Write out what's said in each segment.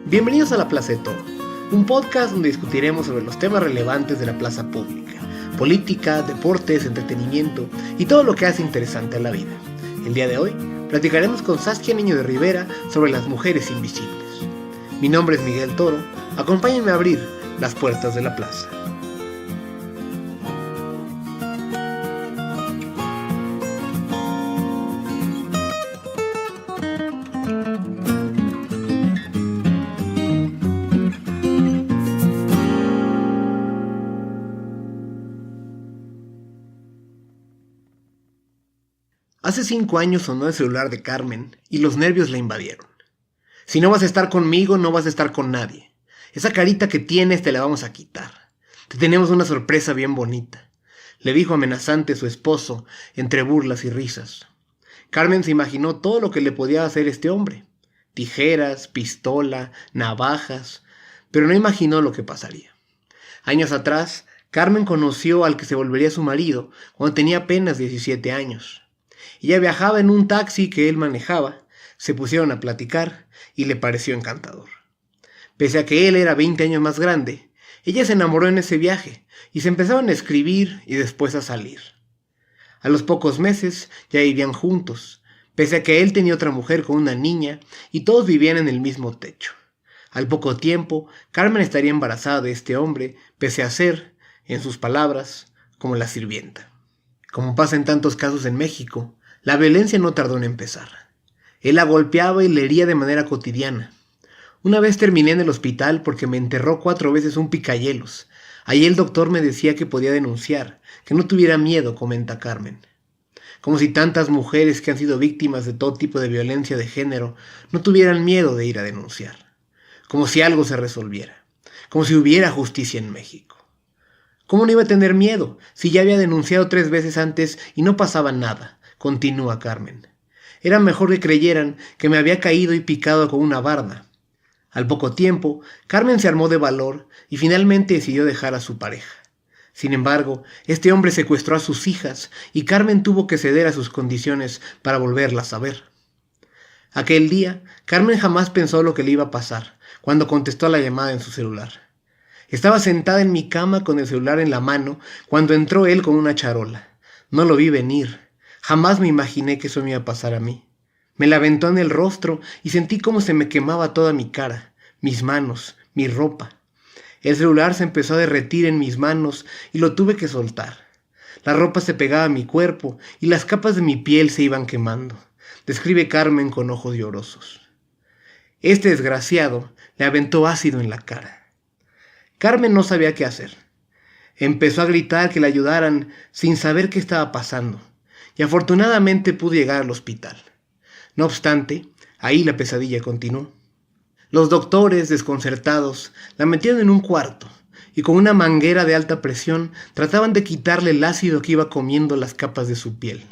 Bienvenidos a La Plaza de Todo, un podcast donde discutiremos sobre los temas relevantes de la plaza pública, política, deportes, entretenimiento y todo lo que hace interesante a la vida. El día de hoy platicaremos con Saskia Niño de Rivera sobre las mujeres invisibles. Mi nombre es Miguel Toro, acompáñenme a abrir las puertas de la plaza. Hace 5 años sonó el celular de Carmen y los nervios la invadieron. Si no vas a estar conmigo, no vas a estar con nadie. Esa carita que tienes te la vamos a quitar. Te tenemos una sorpresa bien bonita, le dijo amenazante su esposo entre burlas y risas. Carmen se imaginó todo lo que le podía hacer este hombre. Tijeras, pistola, navajas, pero no imaginó lo que pasaría. Años atrás, Carmen conoció al que se volvería su marido cuando tenía apenas 17 años. Ella viajaba en un taxi que él manejaba, se pusieron a platicar y le pareció encantador. Pese a que él era 20 años más grande, ella se enamoró en ese viaje y se empezaron a escribir y después a salir. A los pocos meses ya vivían juntos, pese a que él tenía otra mujer con una niña y todos vivían en el mismo techo. Al poco tiempo, Carmen estaría embarazada de este hombre, pese a ser, en sus palabras, como la sirvienta. Como pasa en tantos casos en México, la violencia no tardó en empezar. Él la golpeaba y le hería de manera cotidiana. Una vez terminé en el hospital porque me enterró 4 veces un picayelos. Allí el doctor me decía que podía denunciar, que no tuviera miedo, comenta Carmen. Como si tantas mujeres que han sido víctimas de todo tipo de violencia de género no tuvieran miedo de ir a denunciar. Como si algo se resolviera. Como si hubiera justicia en México. ¿Cómo no iba a tener miedo si ya había denunciado 3 veces antes y no pasaba nada? Continúa Carmen. Era mejor que creyeran que me había caído y picado con una barda. Al poco tiempo, Carmen se armó de valor y finalmente decidió dejar a su pareja. Sin embargo, este hombre secuestró a sus hijas y Carmen tuvo que ceder a sus condiciones para volverlas a ver. Aquel día, Carmen jamás pensó lo que le iba a pasar cuando contestó a la llamada en su celular. Estaba sentada en mi cama con el celular en la mano cuando entró él con una charola. No lo vi venir. Jamás me imaginé que eso me iba a pasar a mí. Me la aventó en el rostro y sentí cómo se me quemaba toda mi cara, mis manos, mi ropa. El celular se empezó a derretir en mis manos y lo tuve que soltar. La ropa se pegaba a mi cuerpo y las capas de mi piel se iban quemando, describe Carmen con ojos llorosos. Este desgraciado le aventó ácido en la cara. Carmen no sabía qué hacer. Empezó a gritar que le ayudaran sin saber qué estaba pasando. Y afortunadamente pudo llegar al hospital. No obstante, ahí la pesadilla continuó. Los doctores, desconcertados, la metieron en un cuarto y con una manguera de alta presión trataban de quitarle el ácido que iba comiendo las capas de su piel.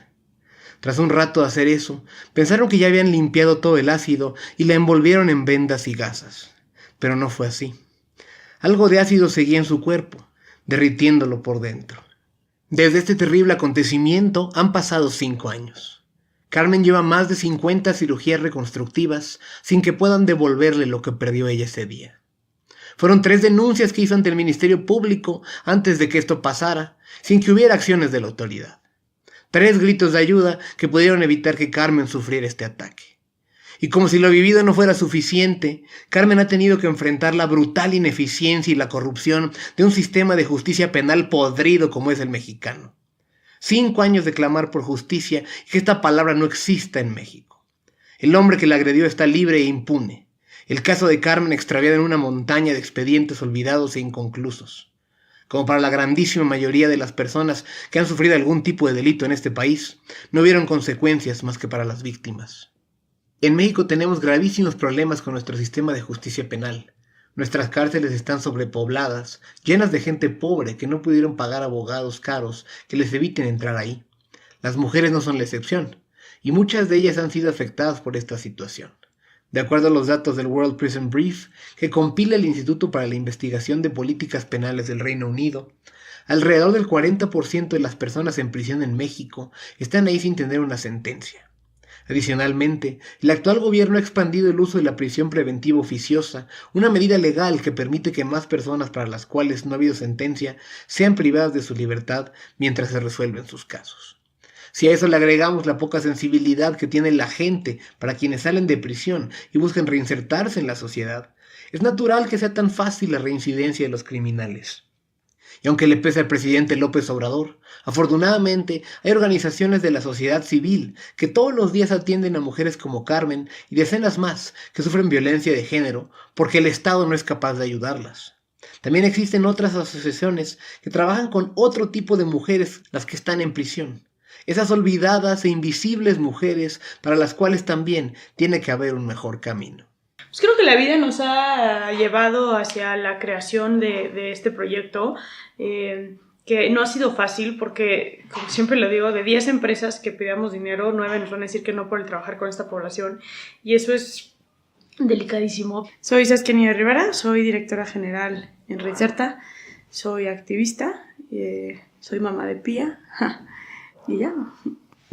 Tras un rato de hacer eso, pensaron que ya habían limpiado todo el ácido y la envolvieron en vendas y gasas. Pero no fue así. Algo de ácido seguía en su cuerpo, derritiéndolo por dentro. Desde este terrible acontecimiento han pasado 5 años. Carmen lleva más de 50 cirugías reconstructivas sin que puedan devolverle lo que perdió ella ese día. Fueron 3 denuncias que hizo ante el Ministerio Público antes de que esto pasara, sin que hubiera acciones de la autoridad. 3 gritos de ayuda que pudieron evitar que Carmen sufriera este ataque. Y como si lo vivido no fuera suficiente, Carmen ha tenido que enfrentar la brutal ineficiencia y la corrupción de un sistema de justicia penal podrido como es el mexicano. 5 años de clamar por justicia y que esta palabra no exista en México. El hombre que la agredió está libre e impune. El caso de Carmen extraviado en una montaña de expedientes olvidados e inconclusos. Como para la grandísima mayoría de las personas que han sufrido algún tipo de delito en este país, no hubieron consecuencias más que para las víctimas. En México tenemos gravísimos problemas con nuestro sistema de justicia penal. Nuestras cárceles están sobrepobladas, llenas de gente pobre que no pudieron pagar abogados caros que les eviten entrar ahí. Las mujeres no son la excepción, y muchas de ellas han sido afectadas por esta situación. De acuerdo a los datos del World Prison Brief, que compila el Instituto para la Investigación de Políticas Penales del Reino Unido, alrededor del 40% de las personas en prisión en México están ahí sin tener una sentencia. Adicionalmente, el actual gobierno ha expandido el uso de la prisión preventiva oficiosa, una medida legal que permite que más personas para las cuales no ha habido sentencia sean privadas de su libertad mientras se resuelven sus casos. Si a eso le agregamos la poca sensibilidad que tiene la gente para quienes salen de prisión y buscan reinsertarse en la sociedad, es natural que sea tan fácil la reincidencia de los criminales. Y aunque le pese al presidente López Obrador, afortunadamente hay organizaciones de la sociedad civil que todos los días atienden a mujeres como Carmen y decenas más que sufren violencia de género porque el Estado no es capaz de ayudarlas. También existen otras asociaciones que trabajan con otro tipo de mujeres, las que están en prisión. Esas olvidadas e invisibles mujeres para las cuales también tiene que haber un mejor camino. Pues creo que la vida nos ha llevado hacia la creación de este proyecto, que no ha sido fácil porque, como siempre lo digo, de 10 empresas que pidamos dinero, 9 nos van a decir que no por el trabajar con esta población, y eso es delicadísimo. Soy Saskia Niño de Rivera, soy directora general en Reinserta, soy activista, soy mamá de Pía, y ya.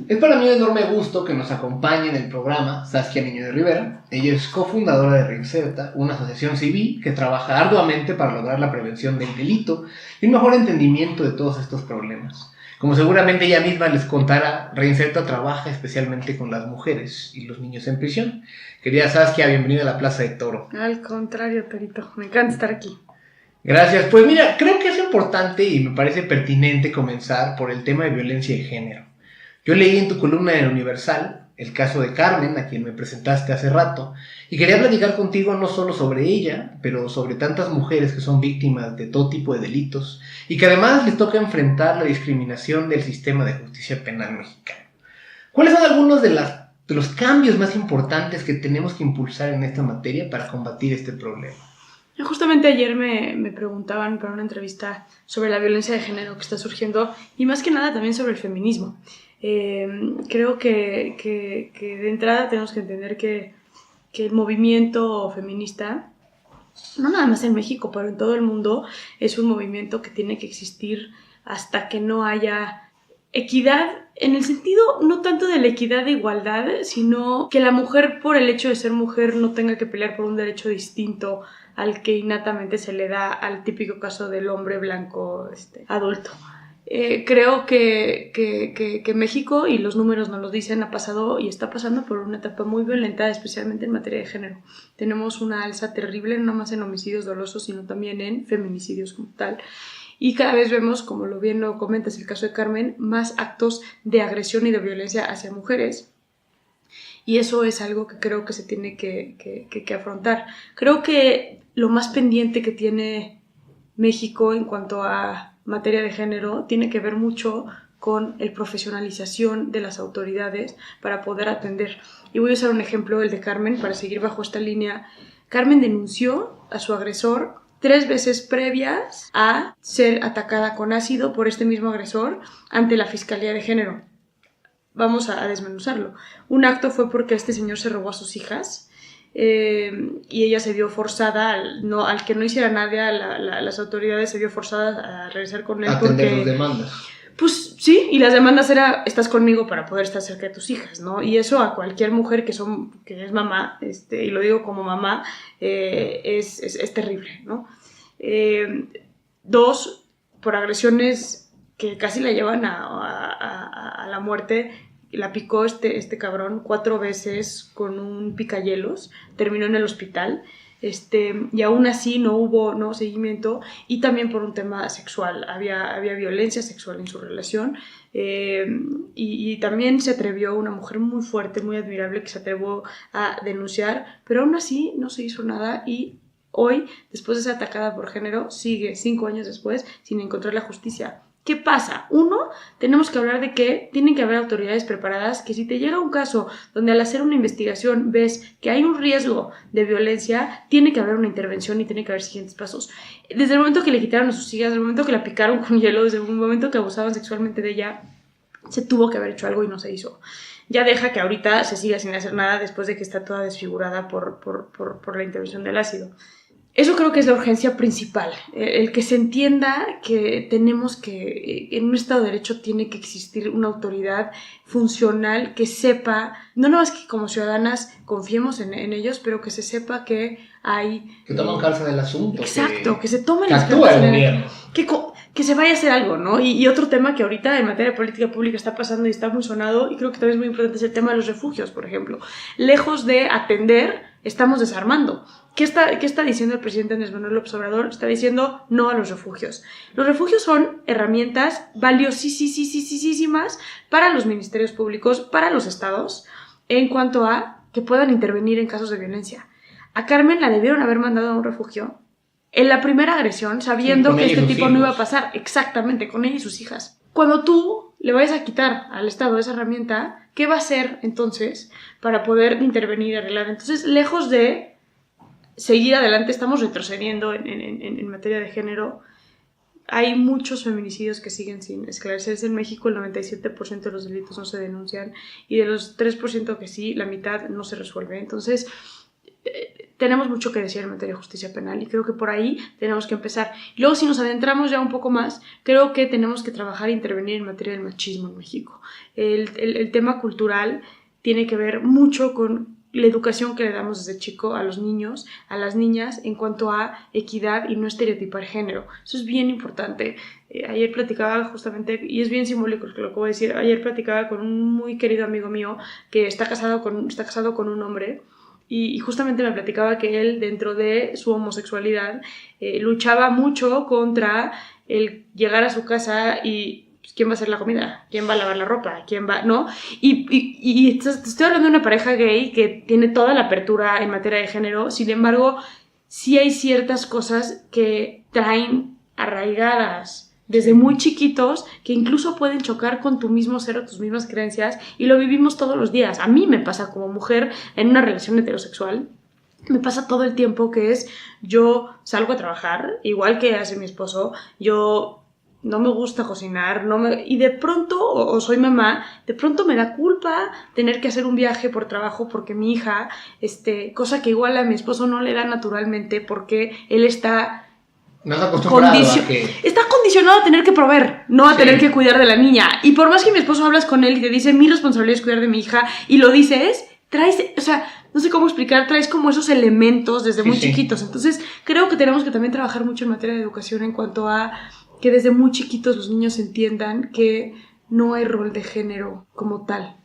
Es para mí un enorme gusto que nos acompañe en el programa Saskia Niño de Rivera. Ella es cofundadora de Reinserta, una asociación civil que trabaja arduamente para lograr la prevención del delito y un mejor entendimiento de todos estos problemas. Como seguramente ella misma les contará, Reinserta trabaja especialmente con las mujeres y los niños en prisión. Querida Saskia, bienvenida a la Plaza de Toro. Al contrario, Torito, me encanta estar aquí. Gracias. Pues mira, creo que es importante y me parece pertinente comenzar por el tema de violencia de género. Yo leí en tu columna en el Universal el caso de Carmen, a quien me presentaste hace rato, y quería platicar contigo no solo sobre ella, pero sobre tantas mujeres que son víctimas de todo tipo de delitos y que además les toca enfrentar la discriminación del sistema de justicia penal mexicano. ¿Cuáles son algunos de los cambios más importantes que tenemos que impulsar en esta materia para combatir este problema? Justamente ayer me preguntaban para una entrevista sobre la violencia de género que está surgiendo y más que nada también sobre el feminismo. Creo que de entrada tenemos que entender que el movimiento feminista, no nada más en México, pero en todo el mundo, es un movimiento que tiene que existir hasta que no haya equidad, en el sentido no tanto de la equidad de igualdad, sino que la mujer, por el hecho de ser mujer, no tenga que pelear por un derecho distinto al que innatamente se le da al típico caso del hombre blanco adulto. Creo que México, y los números nos lo dicen, ha pasado y está pasando por una etapa muy violenta, especialmente en materia de género. Tenemos una alza terrible, no más en homicidios dolosos, sino también en feminicidios como tal. Y cada vez vemos, como lo bien lo comentas, el caso de Carmen, más actos de agresión y de violencia hacia mujeres. Y eso es algo que creo que se tiene que afrontar. Creo que lo más pendiente que tiene México en cuanto a materia de género tiene que ver mucho con la profesionalización de las autoridades para poder atender. Y voy a usar un ejemplo, el de Carmen, para seguir bajo esta línea. Carmen denunció a su agresor 3 veces previas a ser atacada con ácido por este mismo agresor ante la Fiscalía de Género. Vamos a desmenuzarlo. Un acto fue porque este señor se robó a sus hijas y ella se vio forzada, al que no hiciera nada, las autoridades se vio forzadas a regresar con él. Atender sus demandas. Pues sí, y las demandas era, estás conmigo para poder estar cerca de tus hijas, ¿no? Y eso a cualquier mujer que es mamá, y lo digo como mamá, es terrible, ¿no? 2, por agresiones que casi la llevan a la muerte. La picó este cabrón 4 veces con un picayelos, terminó en el hospital, y aún así no hubo seguimiento, y también por un tema sexual, había violencia sexual en su relación, y también se atrevió una mujer muy fuerte, muy admirable, que se atrevió a denunciar, pero aún así no se hizo nada, y hoy, después de ser atacada por género, sigue 5 años después sin encontrar la justicia. ¿Qué pasa? 1, tenemos que hablar de que tienen que haber autoridades preparadas, que si te llega un caso donde al hacer una investigación ves que hay un riesgo de violencia, tiene que haber una intervención y tiene que haber siguientes pasos. Desde el momento que le quitaron a sus hijas, desde el momento que la picaron con hielo, desde el momento que abusaban sexualmente de ella, se tuvo que haber hecho algo y no se hizo. Ya deja que ahorita se siga sin hacer nada después de que está toda desfigurada por la intervención del ácido. Eso creo que es la urgencia principal, el que se entienda que tenemos que, en un Estado de Derecho tiene que existir una autoridad funcional que sepa, no nada más que como ciudadanas confiemos en ellos, pero que se sepa que hay... Que toman carta del asunto. Exacto, que se tomen que las actúa cartas el en gobierno. Que se vaya a hacer algo, ¿no? Y otro tema que ahorita en materia de política pública está pasando y está muy sonado, y creo que también es muy importante, es el tema de los refugios, por ejemplo. Lejos de atender, estamos desarmando. ¿Qué está diciendo el presidente Andrés Manuel López Obrador? Está diciendo no a los refugios. Los refugios son herramientas valiosísimas para los ministerios públicos, para los estados, en cuanto a que puedan intervenir en casos de violencia. A Carmen la debieron haber mandado a un refugio en la primera agresión, sabiendo que este tipo no iba a pasar. Exactamente, con ella y sus hijas. Cuando tú le vayas a quitar al Estado esa herramienta, ¿qué va a hacer entonces para poder intervenir y arreglar? Entonces, lejos de seguir adelante, estamos retrocediendo en materia de género. Hay muchos feminicidios que siguen sin esclarecerse. En México el 97% de los delitos no se denuncian, y de los 3% que sí, la mitad no se resuelve. Entonces, tenemos mucho que decir en materia de justicia penal, y creo que por ahí tenemos que empezar. Y luego, si nos adentramos ya un poco más, creo que tenemos que trabajar e intervenir en materia del machismo en México. El tema cultural tiene que ver mucho con la educación que le damos desde chico a los niños, a las niñas, en cuanto a equidad y no estereotipar género. Eso es bien importante. Ayer platicaba justamente, y es bien simbólico lo que voy a decir, ayer platicaba con un muy querido amigo mío que está casado con un hombre, y justamente me platicaba que él, dentro de su homosexualidad, luchaba mucho contra el llegar a su casa y ¿quién va a hacer la comida? ¿Quién va a lavar la ropa? ¿Quién va...? ¿No? Y estoy hablando de una pareja gay que tiene toda la apertura en materia de género. Sin embargo, sí hay ciertas cosas que traen arraigadas desde muy chiquitos, que incluso pueden chocar con tu mismo ser o tus mismas creencias, y lo vivimos todos los días. A mí me pasa como mujer en una relación heterosexual. Me pasa todo el tiempo que es, yo salgo a trabajar, igual que hace mi esposo, yo no me gusta cocinar, y de pronto, o soy mamá, de pronto me da culpa tener que hacer un viaje por trabajo porque mi hija, cosa que igual a mi esposo no le da naturalmente, porque él está... No está acostumbrado a que... Está condicionado a tener que proveer, no a tener que cuidar de la niña. Y por más que mi esposo hablas con él y te dice, mi responsabilidad es cuidar de mi hija, y lo dices, traes, o sea, no sé cómo explicar, traes como esos elementos desde muy chiquitos. Entonces, creo que tenemos que también trabajar mucho en materia de educación, en cuanto a que desde muy chiquitos los niños entiendan que no hay rol de género como tal.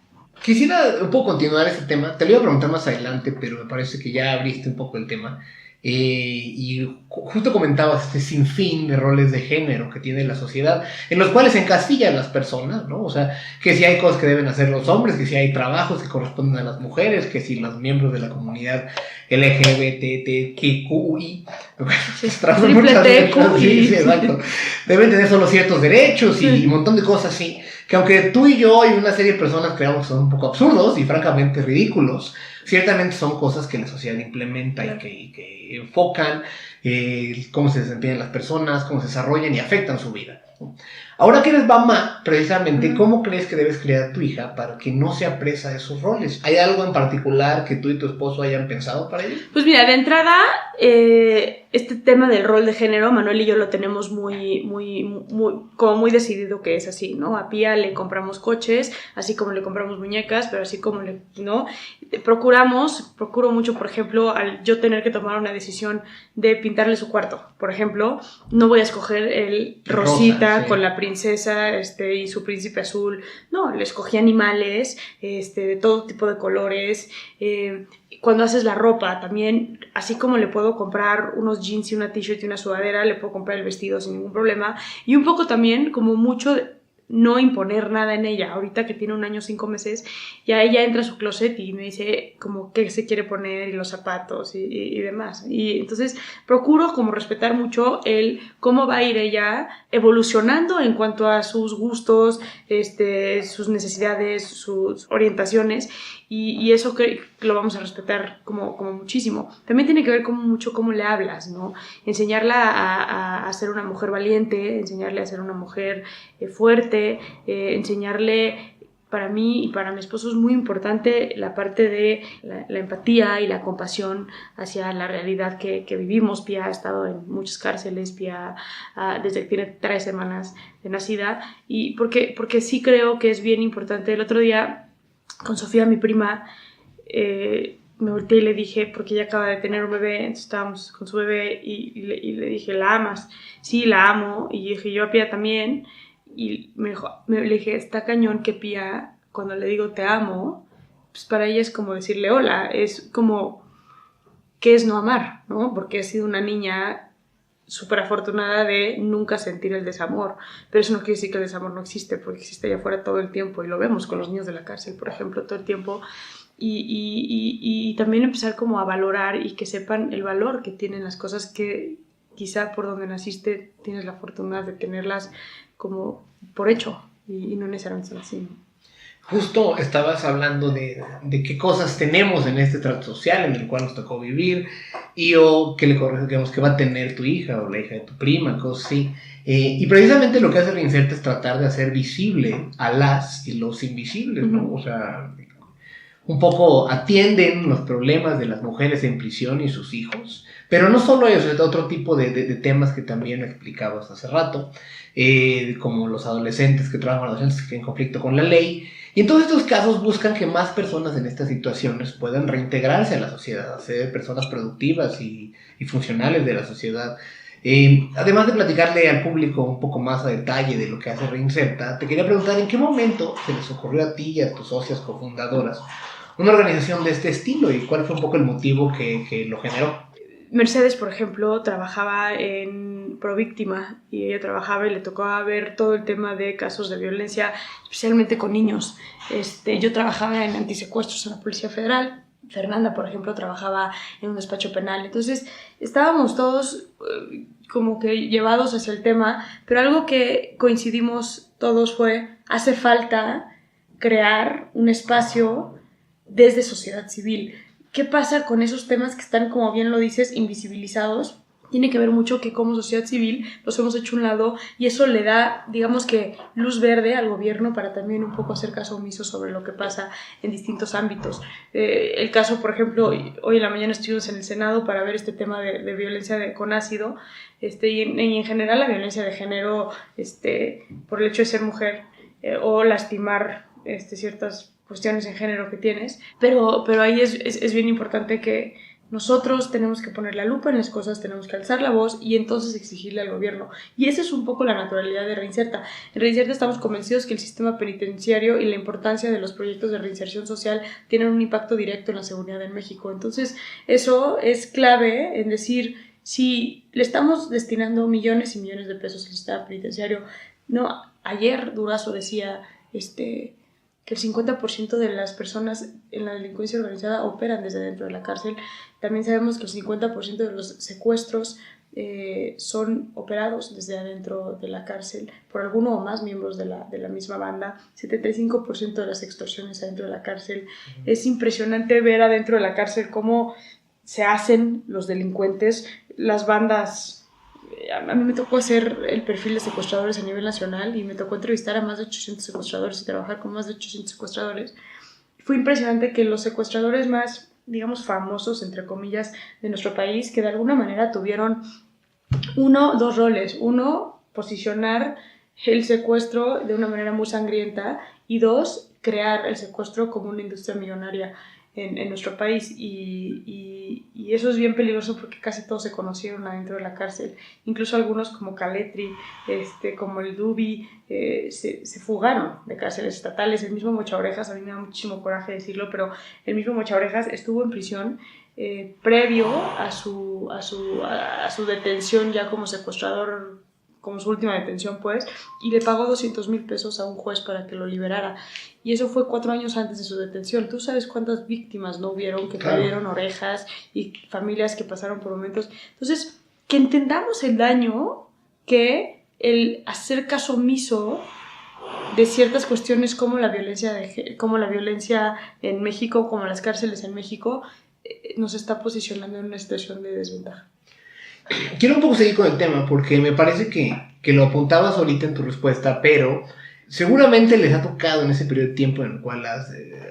Quisiera un poco continuar ese tema. Te lo iba a preguntar más adelante, pero me parece que ya abriste un poco el tema. Y justo comentabas este sinfín de roles de género que tiene la sociedad, en los cuales se encasillan las personas, ¿no? O sea, que si hay cosas que deben hacer los hombres, que si hay trabajos que corresponden a las mujeres, que si los miembros de la comunidad LGBTQI, deben tener solo ciertos derechos y un montón de cosas así, que aunque tú y yo y una serie de personas creamos que son un poco absurdos y francamente ridículos, ciertamente son cosas que la sociedad implementa y que enfocan cómo se desempeñan las personas, cómo se desarrollan y afectan su vida. Ahora que eres mamá, precisamente, ¿cómo crees que debes criar a tu hija para que no sea presa de esos roles? ¿Hay algo en particular que tú y tu esposo hayan pensado para ello? Pues mira, de entrada, este tema del rol de género, Manuel y yo lo tenemos muy decidido que es así, ¿no? A Pía le compramos coches, así como le compramos muñecas, pero así como ¿no? Procuro mucho, por ejemplo, al yo tener que tomar una decisión de pintarle su cuarto, por ejemplo, no voy a escoger el rosita con la princesa y su príncipe azul, no, le escogí animales de todo tipo de colores. Cuando haces la ropa también, así como le puedo comprar unos jeans y una t-shirt y una sudadera, le puedo comprar el vestido sin ningún problema, y un poco también como mucho no imponer nada en ella. Ahorita que tiene 1 año 5 meses, ya ella entra a su closet y me dice como qué se quiere poner y los zapatos y demás, y entonces procuro como respetar mucho el cómo va a ir ella evolucionando en cuanto a sus gustos, sus necesidades, sus orientaciones, y eso que lo vamos a respetar como muchísimo. También tiene que ver mucho cómo le hablas, ¿no? Enseñarla a ser una mujer valiente, enseñarle a ser una mujer fuerte, enseñarle para mí y para mi esposo es muy importante la parte de la empatía y la compasión hacia la realidad que vivimos. Pia ha estado en muchas cárceles, Pia desde que tiene 3 semanas de nacida, y porque sí creo que es bien importante. El otro día con Sofía, mi prima, me volteé y le dije, porque ella acaba de tener un bebé, entonces estábamos con su bebé y le dije, ¿la amas? Sí, la amo. Y dije, yo a Pia también. Y le dije, está cañón que Pia, cuando le digo te amo, pues para ella es como decirle hola, es como, ¿qué es no amar? ¿No? Porque ha sido una niña súper afortunada de nunca sentir el desamor, pero eso no quiere decir que el desamor no existe, porque existe allá afuera todo el tiempo, y lo vemos con los niños de la cárcel, por ejemplo, todo el tiempo, y también empezar como a valorar y que sepan el valor que tienen las cosas que quizá por donde naciste tienes la fortuna de tenerlas como por hecho, y no necesariamente son así, ¿no? Justo estabas hablando de qué cosas tenemos en este trato social en el cual nos tocó vivir o que le corresponde, digamos, que va a tener tu hija o la hija de tu prima, cosas así. Y precisamente lo que hace Reinserta es tratar de hacer visible a las y los invisibles, ¿no? O sea, un poco atienden los problemas de las mujeres en prisión y sus hijos, pero no solo eso, es otro tipo de temas que también explicabas hace rato, como los adolescentes que trabajan con adolescentes que tienen conflicto con la ley, y en todos estos casos buscan que más personas en estas situaciones puedan reintegrarse a la sociedad, ser personas productivas y funcionales de la sociedad. Además de platicarle al público un poco más a detalle de lo que hace Reinserta, te quería preguntar en qué momento se les ocurrió a ti y a tus socias cofundadoras una organización de este estilo y cuál fue un poco el motivo que lo generó. Mercedes, por ejemplo, trabajaba en Províctima y ella trabajaba y le tocaba ver todo el tema de casos de violencia, especialmente con niños. Yo trabajaba en antisecuestros en la Policía Federal. Fernanda, por ejemplo, trabajaba en un despacho penal. Entonces, estábamos todos como que llevados hacia el tema, pero algo que coincidimos todos fue, hace falta crear un espacio desde sociedad civil. ¿Qué pasa con esos temas que están, como bien lo dices, invisibilizados? Tiene que ver mucho que como sociedad civil los hemos hecho a un lado y eso le da, digamos que, luz verde al gobierno para también un poco hacer caso omiso sobre lo que pasa en distintos ámbitos. El caso, por ejemplo, hoy en la mañana estuvimos en el Senado para ver este tema de violencia con ácido, y en general la violencia de género por el hecho de ser mujer o lastimar ciertas cuestiones en género que tienes, pero ahí es bien importante que nosotros tenemos que poner la lupa en las cosas, tenemos que alzar la voz y entonces exigirle al gobierno. Y esa es un poco la naturalidad de Reinserta. En Reinserta estamos convencidos que el sistema penitenciario y la importancia de los proyectos de reinserción social tienen un impacto directo en la seguridad en México. Entonces, eso es clave en decir, si le estamos destinando millones y millones de pesos al sistema penitenciario, no, ayer Durazo decía, que el 50% de las personas en la delincuencia organizada operan desde dentro de la cárcel. También sabemos que el 50% de los secuestros son operados desde adentro de la cárcel por alguno o más miembros de la misma banda. 75% de las extorsiones adentro de la cárcel. Es impresionante ver adentro de la cárcel cómo se hacen los delincuentes, las bandas. A mí me tocó hacer el perfil de secuestradores a nivel nacional y me tocó entrevistar a más de 800 secuestradores y trabajar con más de 800 secuestradores. Fue impresionante que los secuestradores más, digamos, famosos, entre comillas, de nuestro país, que de alguna manera tuvieron dos roles. Uno, posicionar el secuestro de una manera muy sangrienta y dos, crear el secuestro como una industria millonaria en nuestro país y eso es bien peligroso porque casi todos se conocieron adentro de la cárcel, incluso algunos como Caletri, como el Dubi, se fugaron de cárceles estatales. El mismo Mocha Orejas, a mí me da muchísimo coraje decirlo, pero el mismo Mocha Orejas estuvo en prisión previo a su detención ya como secuestrador, como su última detención, pues, y le pagó 200,000 pesos a un juez para que lo liberara. Y eso fue 4 años antes de su detención. ¿Tú sabes cuántas víctimas no hubieron que perdieron orejas y familias que pasaron por momentos? Entonces, que entendamos el daño que el hacer caso omiso de ciertas cuestiones como la violencia en México, como las cárceles en México, nos está posicionando en una situación de desventaja. Quiero un poco seguir con el tema porque me parece que lo apuntabas ahorita en tu respuesta, pero seguramente les ha tocado en ese periodo de tiempo en el cual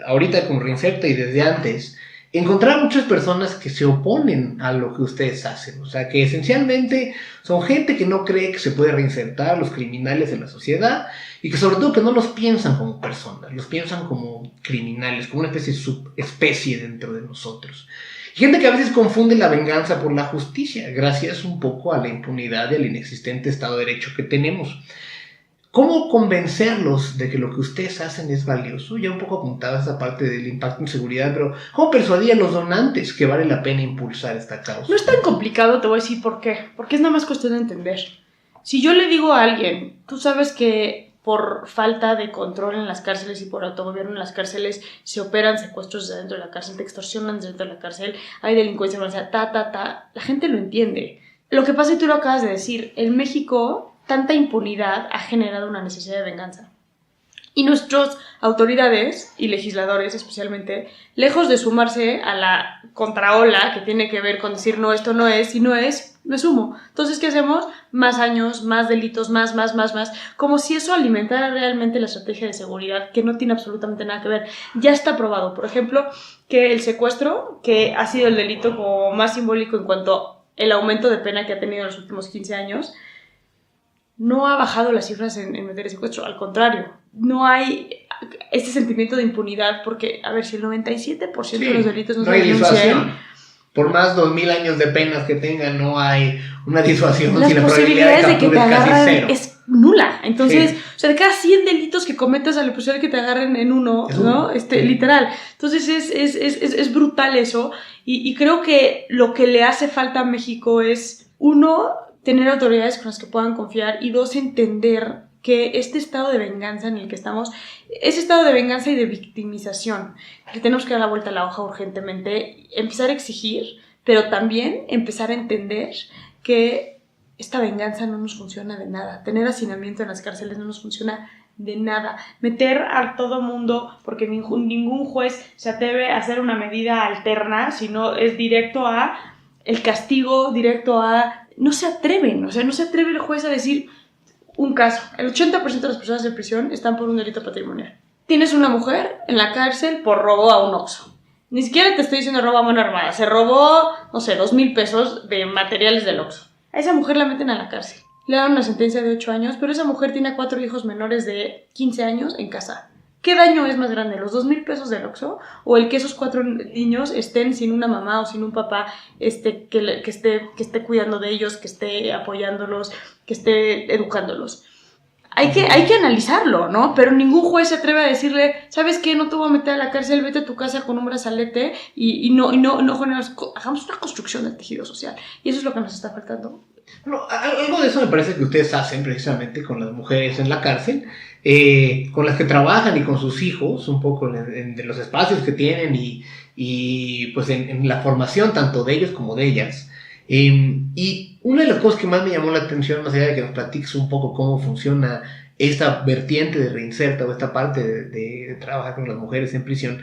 ahorita con Reinserta y desde antes, encontrar muchas personas que se oponen a lo que ustedes hacen. O sea, que esencialmente son gente que no cree que se puede reinsertar a los criminales en la sociedad y que sobre todo que no los piensan como personas, los piensan como criminales, como una especie de subespecie dentro de nosotros. Y gente que a veces confunde la venganza por la justicia, gracias un poco a la impunidad y al inexistente Estado de Derecho que tenemos. ¿Cómo convencerlos de que lo que ustedes hacen es valioso? Ya un poco apuntaba esa parte del impacto en seguridad, pero ¿cómo persuadir a los donantes que vale la pena impulsar esta causa? No es tan complicado, te voy a decir por qué. Porque es nada más cuestión de entender. Si yo le digo a alguien, tú sabes que por falta de control en las cárceles y por autogobierno en las cárceles se operan secuestros desde dentro de la cárcel, te extorsionan desde dentro de la cárcel, hay delincuencia, la gente lo entiende. Lo que pasa, y tú lo acabas de decir, en México tanta impunidad ha generado una necesidad de venganza. Y nuestras autoridades y legisladores especialmente, lejos de sumarse a la contraola que tiene que ver con decir no, esto no es, si no es, me sumo. Entonces, ¿qué hacemos? Más años, más delitos, más, como si eso alimentara realmente la estrategia de seguridad, que no tiene absolutamente nada que ver. Ya está probado, por ejemplo, que el secuestro, que ha sido el delito como más simbólico en cuanto al aumento de pena que ha tenido en los últimos 15 años, no ha bajado las cifras en materia de secuestro, al contrario, no hay este sentimiento de impunidad porque, a ver, si el 97% de los delitos no se denuncian, por más 2000 años de penas que tengan, no hay una disuasión. Las si la posibilidades de que te agarren es nula. Entonces, sí. O sea, de cada 100 delitos que cometas, a la posibilidad de que te agarren en uno, ¿no? Literal. Entonces, es brutal eso. Y creo que lo que le hace falta a México es, uno, tener autoridades con las que puedan confiar, y dos, entender que este estado de venganza en el que estamos, ese estado de venganza y de victimización, que tenemos que dar la vuelta a la hoja urgentemente, empezar a exigir, pero también empezar a entender que esta venganza no nos funciona de nada. Tener hacinamiento en las cárceles no nos funciona de nada. Meter a todo mundo, porque ningún juez se atreve a hacer una medida alterna, sino es directo a el castigo, directo a... No se atreven, o sea, no se atreve el juez a decir un caso. El 80% de las personas en prisión están por un delito patrimonial. Tienes una mujer en la cárcel por robo a un Oxxo. Ni siquiera te estoy diciendo robo a mano armada. Se robó, no sé, 2,000 pesos de materiales del Oxxo. A esa mujer la meten a la cárcel. Le dan una sentencia de 8 años, pero esa mujer tiene 4 hijos menores de 15 años en casa. ¿Qué daño es más grande, los 2,000 pesos del Oxxo o el que esos 4 niños estén sin una mamá o sin un papá que esté cuidando de ellos, que esté apoyándolos, que esté educándolos? Hay que analizarlo, ¿no? Pero ningún juez se atreve a decirle, ¿sabes qué? No te voy a meter a la cárcel, vete a tu casa con un brazalete y no hagamos una construcción del tejido social. Y eso es lo que nos está faltando. No, algo de eso me parece que ustedes hacen precisamente con las mujeres en la cárcel, con las que trabajan y con sus hijos, un poco en los espacios que tienen y pues en la formación tanto de ellos como de ellas. Y una de las cosas que más me llamó la atención, más allá de que nos platiques un poco cómo funciona esta vertiente de Reinserta o esta parte de trabajar con las mujeres en prisión,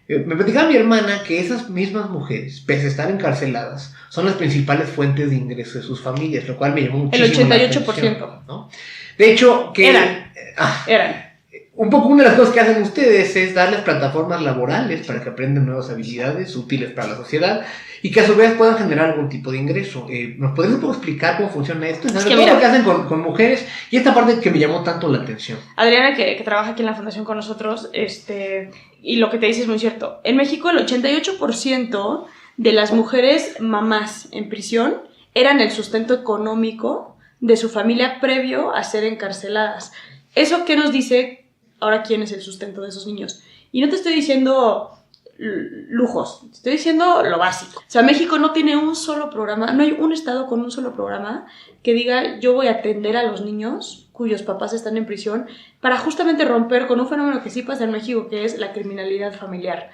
me platicaba mi hermana que esas mismas mujeres, pese a estar encarceladas, son las principales fuentes de ingreso de sus familias, lo cual me llamó muchísimo el 88%. la atención, ¿no? De hecho, que eran. Un poco una de las cosas que hacen ustedes es darles plataformas laborales para que aprendan nuevas habilidades útiles para la sociedad y que a su vez puedan generar algún tipo de ingreso. ¿Nos podrías un poco explicar cómo funciona esto? Es que todo lo que hacen con mujeres y esta parte que me llamó tanto la atención. Adriana, que trabaja aquí en la fundación con nosotros, y lo que te dice es muy cierto. En México el 88% de las mujeres mamás en prisión eran el sustento económico de su familia previo a ser encarceladas. ¿Eso qué nos dice? Ahora, ¿quién es el sustento de esos niños? Y no te estoy diciendo lujos, te estoy diciendo lo básico. O sea, México no tiene un solo programa, no hay un estado con un solo programa que diga yo voy a atender a los niños cuyos papás están en prisión para justamente romper con un fenómeno que sí pasa en México, que es la criminalidad familiar.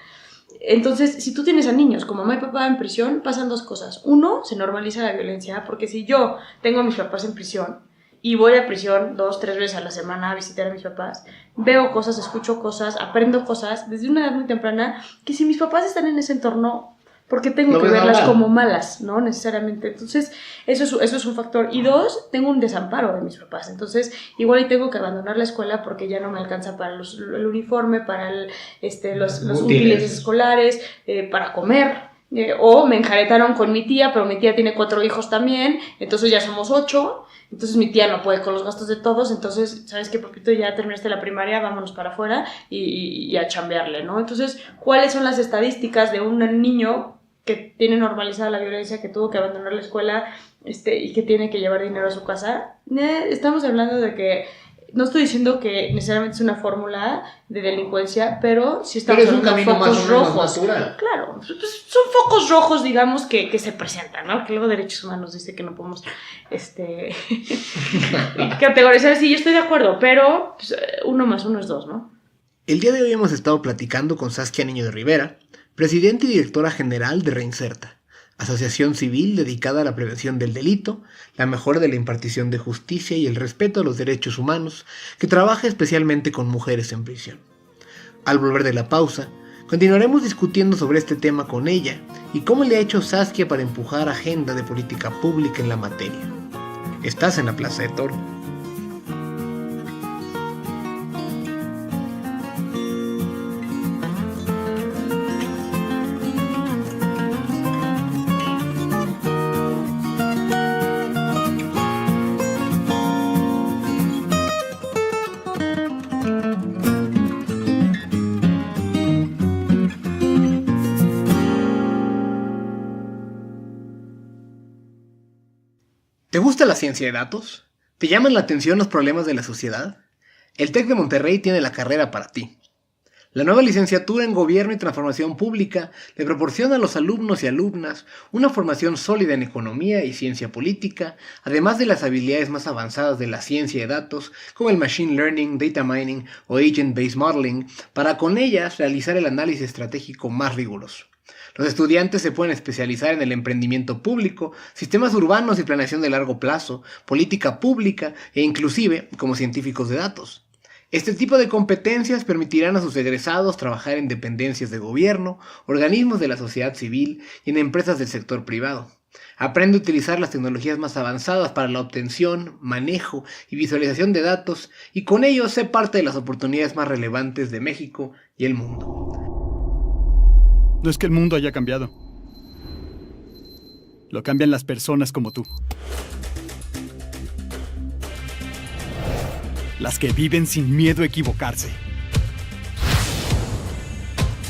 Entonces, si tú tienes a niños con mamá y papá en prisión, pasan dos cosas. Uno, se normaliza la violencia, porque si yo tengo a mis papás en prisión y voy a prisión 2-3 veces a la semana a visitar a mis papás, veo cosas, escucho cosas, aprendo cosas desde una edad muy temprana, que si mis papás están en ese entorno, porque tengo Lo que ves verlas normal. como malas, ¿no? Necesariamente. Entonces, eso es un factor. Y dos, tengo un desamparo de mis papás. Entonces, igual y tengo que abandonar la escuela porque ya no me alcanza para el uniforme, para los útiles escolares, para comer. O me enjaretaron con mi tía, pero mi tía tiene 4 hijos también, entonces ya somos 8. Entonces mi tía no puede con los gastos de todos, entonces, ¿sabes qué, papito? Ya terminaste la primaria, vámonos para afuera y a chambearle, ¿no? Entonces, ¿cuáles son las estadísticas de un niño que tiene normalizada la violencia, que tuvo que abandonar la escuela y que tiene que llevar dinero a su casa? Estamos hablando de que, no estoy diciendo que necesariamente es una fórmula de delincuencia, pero sí estamos hablando de focos rojos. Natural. Claro, pues son focos rojos, digamos, que se presentan, ¿no? Que luego Derechos Humanos dice que no podemos categorizar. Sí, yo estoy de acuerdo, pero pues, 1 más 1 es 2, ¿no? El día de hoy hemos estado platicando con Saskia Niño de Rivera, presidenta y directora general de Reinserta, asociación civil dedicada a la prevención del delito, la mejora de la impartición de justicia y el respeto a los derechos humanos, que trabaja especialmente con mujeres en prisión. Al volver de la pausa, continuaremos discutiendo sobre este tema con ella y cómo le ha hecho Saskia para empujar agenda de política pública en la materia. Estás en la Plaza de Toro. ¿Te gusta la ciencia de datos? ¿Te llaman la atención los problemas de la sociedad? El TEC de Monterrey tiene la carrera para ti. La nueva licenciatura en Gobierno y Transformación Pública le proporciona a los alumnos y alumnas una formación sólida en economía y ciencia política, además de las habilidades más avanzadas de la ciencia de datos, como el Machine Learning, Data Mining o Agent-Based Modeling, para con ellas realizar el análisis estratégico más riguroso. Los estudiantes se pueden especializar en el emprendimiento público, sistemas urbanos y planeación de largo plazo, política pública e inclusive como científicos de datos. Este tipo de competencias permitirán a sus egresados trabajar en dependencias de gobierno, organismos de la sociedad civil y en empresas del sector privado. Aprende a utilizar las tecnologías más avanzadas para la obtención, manejo y visualización de datos y con ello sé parte de las oportunidades más relevantes de México y el mundo. No es que el mundo haya cambiado. Lo cambian las personas como tú. Las que viven sin miedo a equivocarse.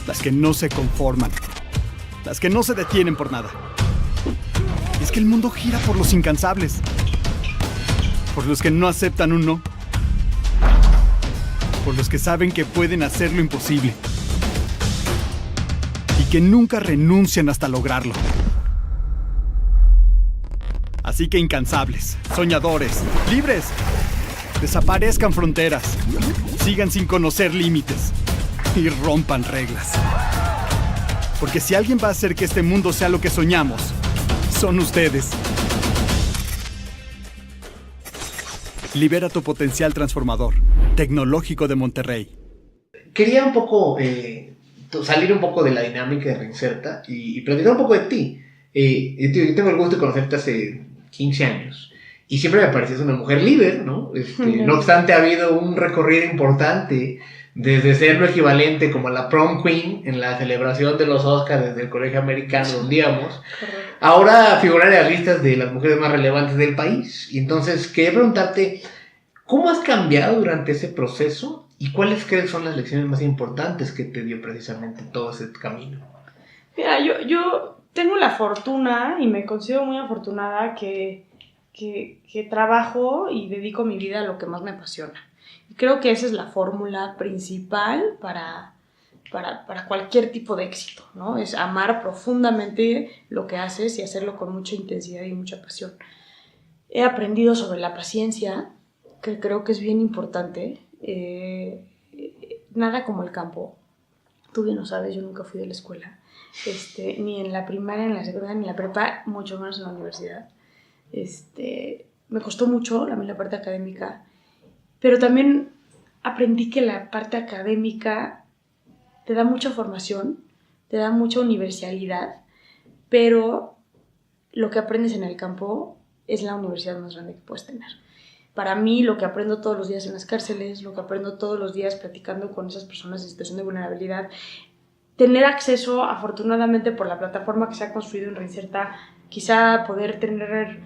Las que no se conforman. Las que no se detienen por nada. Es que el mundo gira por los incansables. Por los que no aceptan un no. Por los que saben que pueden hacer lo imposible. Y que nunca renuncian hasta lograrlo. Así que incansables, soñadores, libres, desaparezcan fronteras, sigan sin conocer límites y rompan reglas. Porque si alguien va a hacer que este mundo sea lo que soñamos, son ustedes. Libera tu potencial transformador. Tecnológico de Monterrey. Quería un poco salir un poco de la dinámica de Reinserta y platicar un poco de ti. Yo tengo el gusto de conocerte hace 15 años y siempre me parecías una mujer líder, ¿no? No obstante, ha habido un recorrido importante desde ser lo equivalente como a la prom queen en la celebración de los Oscars desde el colegio americano donde íbamos, ahora figurar en las listas de las mujeres más relevantes del país. Y entonces quería preguntarte, ¿cómo has cambiado durante ese proceso? ¿Y cuáles crees son las lecciones más importantes que te dio precisamente todo ese camino? Mira, yo tengo la fortuna, y me considero muy afortunada, que trabajo y dedico mi vida a lo que más me apasiona. Y creo que esa es la fórmula principal para cualquier tipo de éxito, ¿no? Es amar profundamente lo que haces y hacerlo con mucha intensidad y mucha pasión. He aprendido sobre la paciencia, que creo que es bien importante. Nada como el campo. Tú bien lo sabes, yo nunca fui de la escuela, ni en la primaria, ni en la secundaria, ni en la prepa, mucho menos en la universidad. Me costó mucho la parte académica, pero también aprendí que la parte académica te da mucha formación, te da mucha universalidad, pero lo que aprendes en el campo es la universidad más grande que puedes tener. Para mí, lo que aprendo todos los días en las cárceles, lo que aprendo todos los días platicando con esas personas en situación de vulnerabilidad, tener acceso, afortunadamente, por la plataforma que se ha construido en Reinserta, quizá poder tener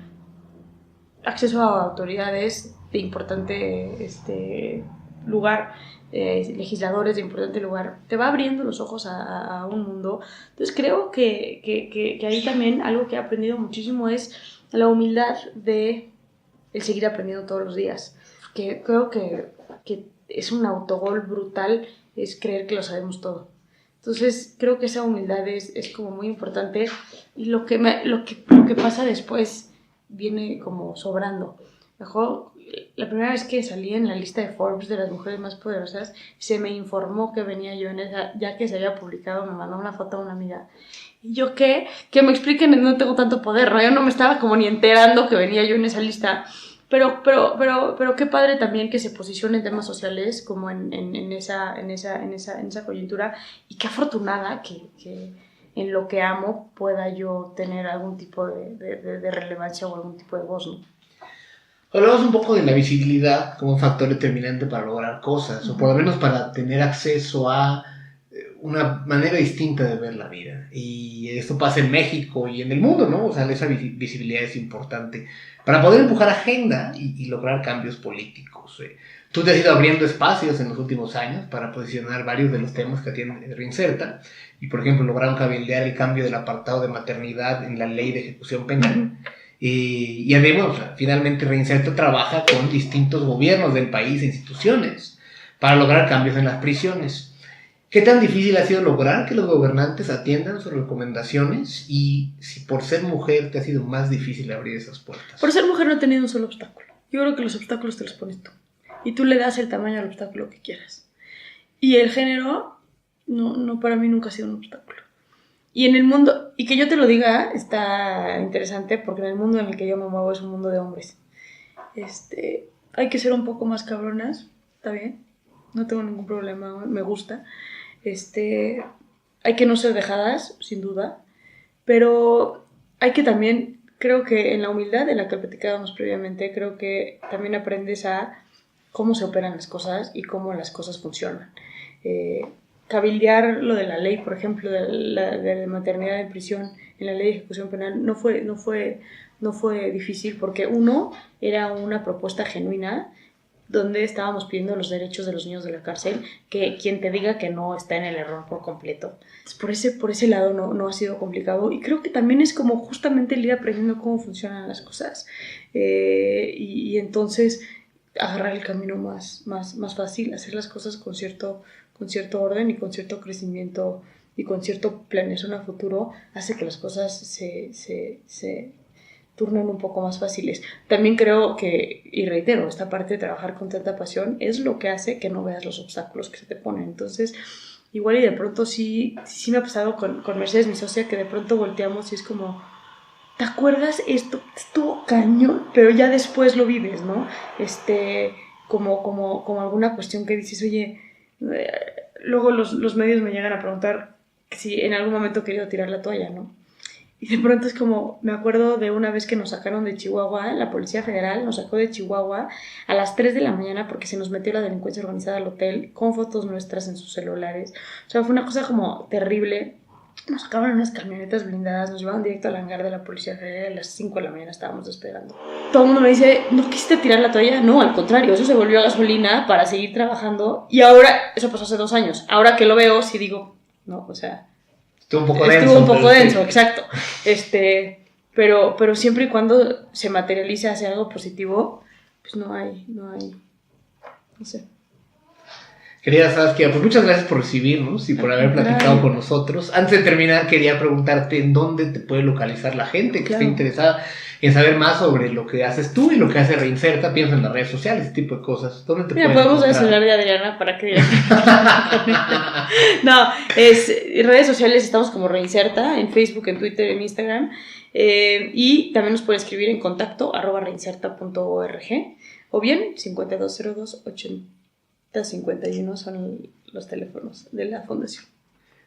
acceso a autoridades de importante lugar, legisladores de importante lugar, te va abriendo los ojos a un mundo. Entonces creo que ahí también algo que he aprendido muchísimo es la humildad de el seguir aprendiendo todos los días. Que creo que es un autogol brutal, es creer que lo sabemos todo. Entonces creo que esa humildad es como muy importante, y lo que pasa después viene como sobrando. Mejor, la primera vez que salí en la lista de Forbes de las mujeres más poderosas, se me informó que venía yo en esa, ya que se había publicado, me mandó una foto a una amiga. Y yo, ¿qué? Que me expliquen, no tengo tanto poder, ¿no? Yo no me estaba como ni enterando que venía yo en esa lista. Pero qué padre también que se posicione en temas sociales como en esa coyuntura, y qué afortunada que en lo que amo pueda yo tener algún tipo de relevancia o algún tipo de voz, ¿no? Hablamos un poco de la visibilidad como un factor determinante para lograr cosas, o por lo menos para tener acceso a una manera distinta de ver la vida. Y esto pasa en México y en el mundo, ¿no? O sea, esa visibilidad es importante para poder empujar agenda y lograr cambios políticos. Tú te has ido abriendo espacios en los últimos años para posicionar varios de los temas que atiende Reinserta, y por ejemplo lograron cabildear el cambio del apartado de maternidad en la ley de ejecución penal. Y además, finalmente Reinserta trabaja con distintos gobiernos del país e instituciones para lograr cambios en las prisiones. ¿Qué tan difícil ha sido lograr que los gobernantes atiendan sus recomendaciones, y si por ser mujer te ha sido más difícil abrir esas puertas? Por ser mujer no he tenido un solo obstáculo. Yo creo que los obstáculos te los pones tú, y tú le das el tamaño al obstáculo que quieras. Y el género, no para mí nunca ha sido un obstáculo. Y en el mundo, y que yo te lo diga, está interesante, porque en el mundo en el que yo me muevo es un mundo de hombres. Hay que ser un poco más cabronas, está bien, no tengo ningún problema, me gusta. Hay que no ser dejadas, sin duda, pero hay que también, creo que en la humildad de la que platicábamos previamente, creo que también aprendes a cómo se operan las cosas y cómo las cosas funcionan. Cabildear lo de la ley, por ejemplo, de la maternidad en prisión, en la ley de ejecución penal, no fue difícil, porque uno, era una propuesta genuina donde estábamos pidiendo los derechos de los niños de la cárcel, que quien te diga que no está en el error por completo. Entonces, por ese lado no ha sido complicado, y creo que también es como justamente el ir aprendiendo cómo funcionan las cosas, y entonces agarrar el camino más fácil, hacer las cosas con cierto orden y con cierto crecimiento y con cierto planeación a futuro, hace que las cosas se turnen un poco más fáciles. También creo que, y reitero, esta parte de trabajar con tanta pasión es lo que hace que no veas los obstáculos que se te ponen. Entonces, igual y de pronto sí me ha pasado con Mercedes, mi socia, que de pronto volteamos y es como, ¿te acuerdas? Esto estuvo cañón, pero ya después lo vives, ¿no? Como alguna cuestión que dices, oye, luego los medios me llegan a preguntar si en algún momento he querido tirar la toalla, ¿no? Y de pronto es como, me acuerdo de una vez que nos sacaron de Chihuahua, la Policía Federal nos sacó de Chihuahua a las 3 de la mañana porque se nos metió la delincuencia organizada al hotel con fotos nuestras en sus celulares. O sea, fue una cosa como terrible. Nos sacaban en unas camionetas blindadas, nos llevaban directo al hangar de la Policía Federal, a las 5 de la mañana estábamos despegando. Todo el mundo me dice, ¿no quisiste tirar la toalla? No, al contrario, eso se volvió a gasolina para seguir trabajando. Y ahora, eso pasó hace 2 años, ahora que lo veo, sí digo, no, o sea... Estuvo un poco denso, sí. Exacto. Pero siempre y cuando se materialice hacia algo positivo, pues no hay, no sé. Querida Saskia, pues muchas gracias por recibirnos y por haber platicado con nosotros. Antes de terminar, quería preguntarte en dónde te puede localizar la gente que esté interesada en saber más sobre lo que haces tú y lo que hace Reinserta. Piensa en las redes sociales, ese tipo de cosas. ¿Dónde te pueden podemos encontrar? hablar de Adriana para que digan. No, en redes sociales estamos como Reinserta, en Facebook, en Twitter, en Instagram. Y también nos puede escribir en contacto @reinserta.org, o bien 5202-8051 son los teléfonos de la fundación.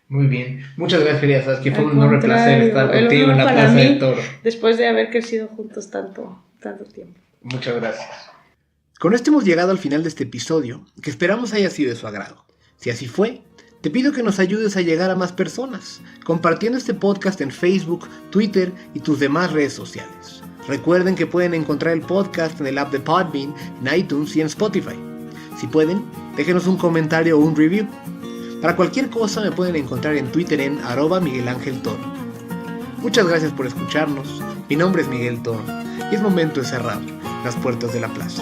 Muy bien. Muchas gracias, querida Saskia. Fue Al un enorme placer contrario, estar el contigo en honor la para Plaza mí, del Toro. después de haber crecido juntos tanto tiempo. Muchas gracias. Con esto hemos llegado al final de este episodio, que esperamos haya sido de su agrado. Si así fue, te pido que nos ayudes a llegar a más personas, compartiendo este podcast en Facebook, Twitter y tus demás redes sociales. Recuerden que pueden encontrar el podcast en el app de Podbean, en iTunes y en Spotify. Si pueden, déjenos un comentario o un review. Para cualquier cosa me pueden encontrar en Twitter en @MiguelAngelToro. Muchas gracias por escucharnos. Mi nombre es Miguel Toro y es momento de cerrar las puertas de la plaza.